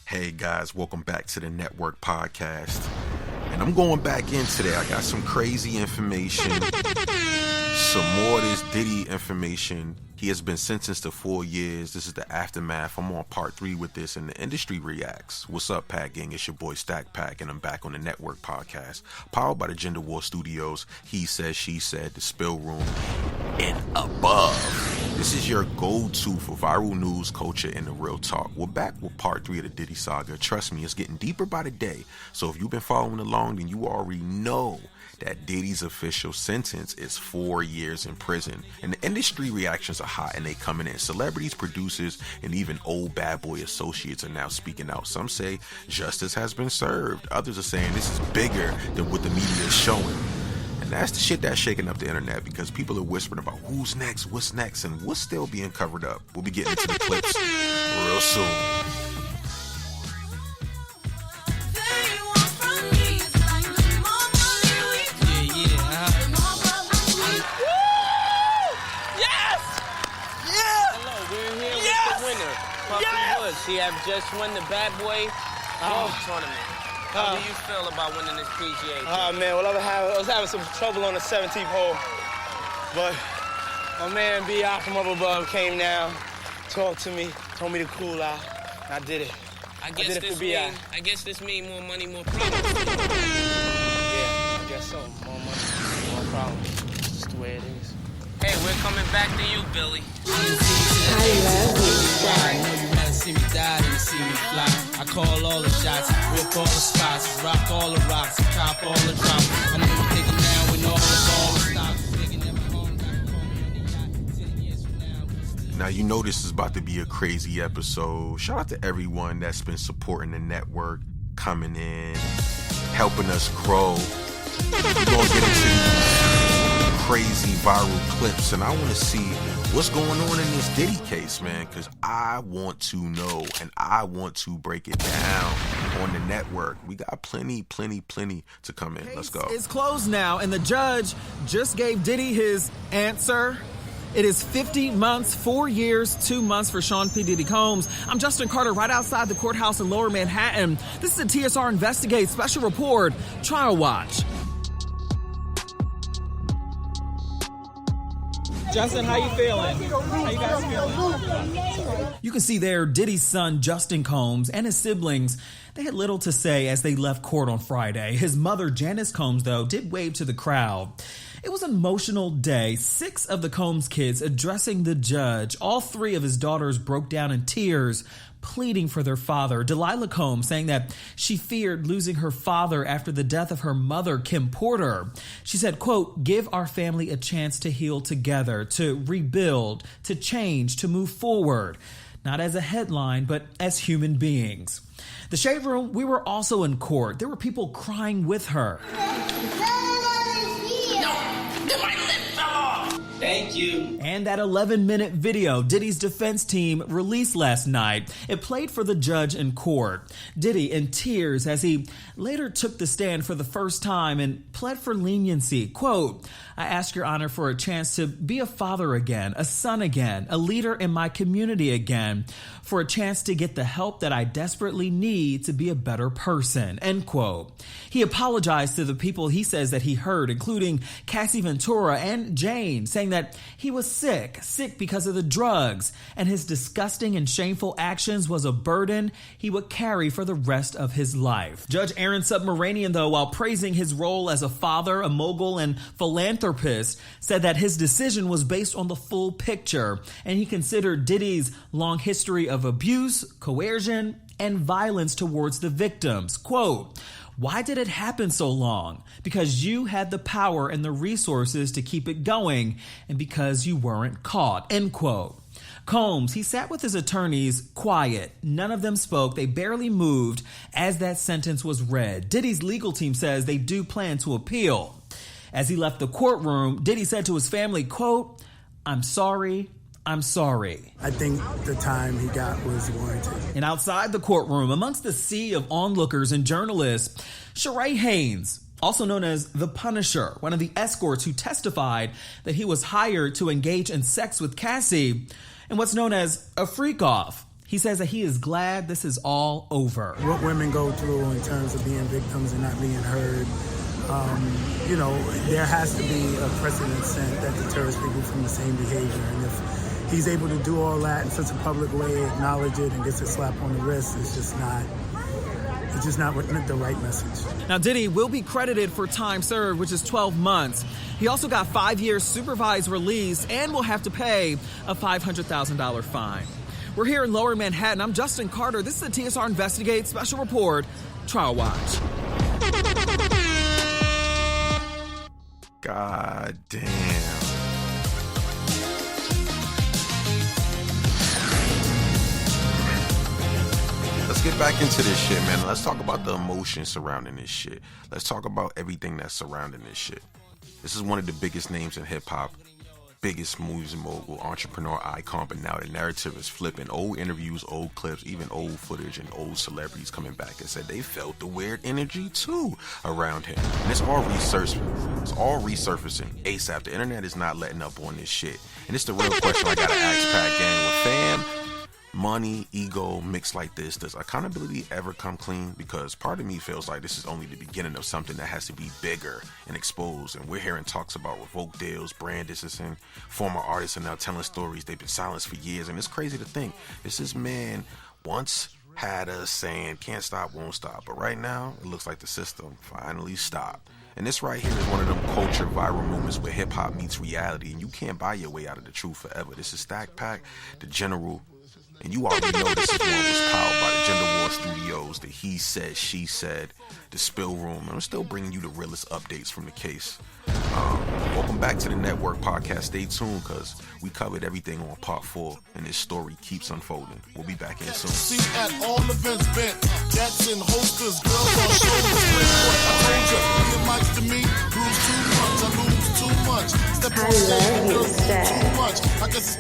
Hey guys, welcome back to the Network Podcast. And I'm going back in today. I got some crazy information, some more of this Diddy information. He has been sentenced to 4 years. This is the aftermath. I'm on part 3 with this, and the industry reacts. What's up, Pack Gang? It's your boy Stack Pack, and I'm back on the Network Podcast, powered by the Gender War Studios. He said, she said, the Spill Room, and above. This is your go-to for viral news, culture, and the real talk. We're back with part 3 of the Diddy saga. Trust me, it's getting deeper by the day. So if you've been following along, then you already know that Diddy's official sentence is 4 years in prison. And the industry reactions are hot, and they coming in. Celebrities, producers, and even old bad boy associates are now speaking out. Some say justice has been served. Others are saying this is bigger than what the media is showing. And that's the shit that's shaking up the internet, because people are whispering about who's next, what's next, and what's still being covered up. We'll be getting into the clips real soon. He have just won the Bad Boy Golf Tournament. How do you feel about winning this PGA? Oh, man, well, I was having some trouble on the 17th hole. But my man B.I. from up above came down, talked to me, told me to cool out. I did it. I guess this mean more money, more problems. Yeah, I guess so. More money, more problems. It's just the way it is. Hey, we're coming back to you, Billy. I love you, I know you rather see me die than see me fly. I call all the shots, rip all the spots, rock all the rocks, cop all the drops. I know you thinking now when all the balls stop. Thinking every home got to call me on the yacht. 10 years from now. Now, you know this is about to be a crazy episode. Shout out to everyone that's been supporting the network, coming in, helping us grow. We're going to get into crazy viral clips, and I want to see what's going on in this Diddy case, man, because I want to know, and I want to break it down on the network. We got plenty to come in. Let's go. It's closed now, and the judge just gave Diddy his answer. It is 50 months, 4 years, 2 months for Sean P. Diddy Combs. I'm Justin Carter, right outside the courthouse in Lower Manhattan. This is a TSR Investigate special report, Trial Watch. Justin, how you feeling? How you guys feeling? You can see there Diddy's son, Justin Combs, and his siblings. They had little to say as they left court on Friday. His mother, Janice Combs, though, did wave to the crowd. It was an emotional day. 6 of the Combs kids addressing the judge. All 3 of his daughters broke down in tears, pleading for their father. Delilah Combs saying that she feared losing her father after the death of her mother, Kim Porter. She said, quote, "Give our family a chance to heal together, to rebuild, to change, to move forward." Not as a headline, but as human beings. The Shade Room, we were also in court. There were people crying with her. Thank you. And that 11-minute video Diddy's defense team released last night, it played for the judge in court. Diddy in tears as he later took the stand for the first time and pled for leniency. Quote, "I ask your honor for a chance to be a father again, a son again, a leader in my community again, for a chance to get the help that I desperately need to be a better person." End quote. He apologized to the people he says that he hurt, including Cassie Ventura and Jane, saying that he was sick because of the drugs, and his disgusting and shameful actions was a burden he would carry for the rest of his life. Judge Aaron Submaranian, though, while praising his role as a father, a mogul, and philanthropist, said that his decision was based on the full picture, and he considered Diddy's long history of abuse, coercion, and violence towards the victims. Quote, "Why did it happen so long? Because you had the power and the resources to keep it going, and because you weren't caught." End quote. Combs, he sat with his attorneys quiet. None of them spoke. They barely moved as that sentence was read. Diddy's legal team says they do plan to appeal. As he left the courtroom, Diddy said to his family, quote, "I'm sorry. I'm sorry." I think the time he got was warranted. And outside the courtroom, amongst the sea of onlookers and journalists, Sheree Haynes, also known as the Punisher, one of the escorts who testified that he was hired to engage in sex with Cassie, and what's known as a freak-off. He says that he is glad this is all over. What women go through in terms of being victims and not being heard, there has to be a precedent set that deters people from the same behavior. And if he's able to do all that in such a public way, acknowledge it, and gets a slap on the wrist, it's just not the right message. Now, Diddy will be credited for time served, which is 12 months. He also got 5 years supervised release and will have to pay a $500,000 fine. We're here in Lower Manhattan. I'm Justin Carter. This is the TSR Investigate Special Report, Trial Watch. God damn. Let's get back into this shit, man. Let's talk about the emotion surrounding this shit. Let's talk about everything that's surrounding this shit. This is one of the biggest names in hip-hop, biggest moves mogul, entrepreneur icon, but now the narrative is flipping. Old interviews, old clips, even old footage, and old celebrities coming back and said they felt the weird energy too around him. And it's all resurfacing. It's all resurfacing ASAP. The internet is not letting up on this shit. And it's the real question I gotta ask Pat Gang with fam. Money, ego, mixed like this, does accountability ever come clean? Because part of me feels like this is only the beginning of something that has to be bigger and exposed. And we're hearing talks about revoked deals, brand distancing, former artists are now telling stories they've been silenced for years. And it's crazy to think this man once had us saying can't stop, won't stop. But right now, it looks like the system finally stopped. And this right here is one of them culture viral moments where hip hop meets reality, and you can't buy your way out of the truth forever. This is Stack Pack, the General. And you already know this is one was powered by the Gender War Studios, the He Said, She Said, the Spill Room. And I'm still bringing you the realest updates from the case. Welcome back to the Network Podcast. Stay tuned, because we covered everything on part 4, and this story keeps unfolding. We'll be back in soon. See at all events bent, gats and holsters, girls on shoulders. I told you, give mics to me, lose too much, I lose too much. Step on stage, girls too much. I guess